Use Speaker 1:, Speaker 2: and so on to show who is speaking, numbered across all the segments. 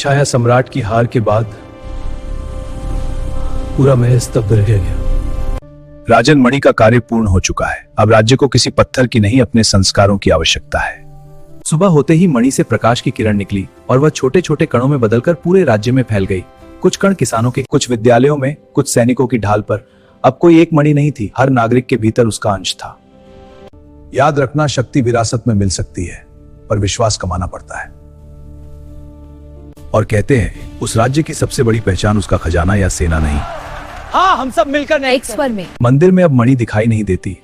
Speaker 1: छाया सम्राट की हार के बाद पूरा महल स्तब्ध रह गया।
Speaker 2: राजन, मणि का कार्य पूर्ण हो चुका है। अब राज्य को किसी पत्थर की नहीं, अपने संस्कारों की आवश्यकता है।
Speaker 3: सुबह होते ही मणि से प्रकाश की किरण निकली और वह छोटे छोटे कणों में बदलकर पूरे राज्य में फैल गई। कुछ कण किसानों के, कुछ विद्यालयों में, कुछ सैनिकों की ढाल पर। अब कोई एक मणि नहीं थी, हर नागरिक के भीतर उसका अंश था।
Speaker 2: याद रखना, शक्ति विरासत में मिल सकती है, पर विश्वास कमाना पड़ता है। और कहते हैं, उस राज्य की सबसे बड़ी पहचान उसका खजाना या सेना नहीं।
Speaker 4: हाँ, हम सब मिलकर
Speaker 5: एक्सपर में।
Speaker 3: मंदिर में अब मणि दिखाई नहीं देती,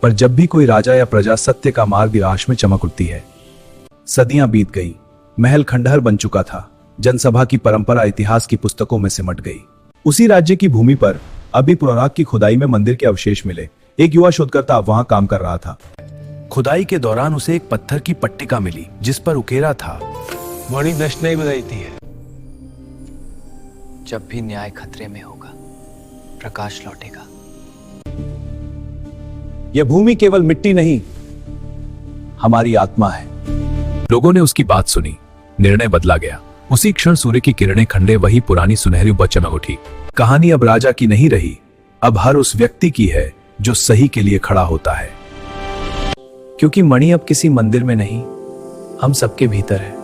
Speaker 3: पर जब भी कोई राजा या प्रजा सत्य का मार्ग राश में चमक उठती है। सदियां बीत गई, महल खंडहर बन चुका था, जनसभा की परंपरा इतिहास की पुस्तकों में सिमट गई। उसी राज्य की भूमि पर अभी पुराराग की खुदाई में मंदिर के अवशेष मिले। एक युवा शोधकर्ता वहां काम कर रहा था। खुदाई के दौरान उसे एक पत्थर की पट्टिका मिली जिस पर उकेरा था,
Speaker 1: मणि नष्ट नहीं बजाती है।
Speaker 4: जब भी न्याय खतरे में होगा, प्रकाश लौटेगा।
Speaker 3: यह भूमि केवल मिट्टी नहीं, हमारी आत्मा है।
Speaker 2: लोगों ने उसकी बात सुनी, निर्णय बदला गया। उसी क्षण सूर्य की किरणें खंडे वही पुरानी सुनहरी उपज चमक उठी। कहानी अब राजा की नहीं रही, अब हर उस व्यक्ति की है जो सही के लिए खड़ा होता है।
Speaker 3: क्योंकि मणि अब किसी मंदिर में नहीं, हम सबके भीतर है।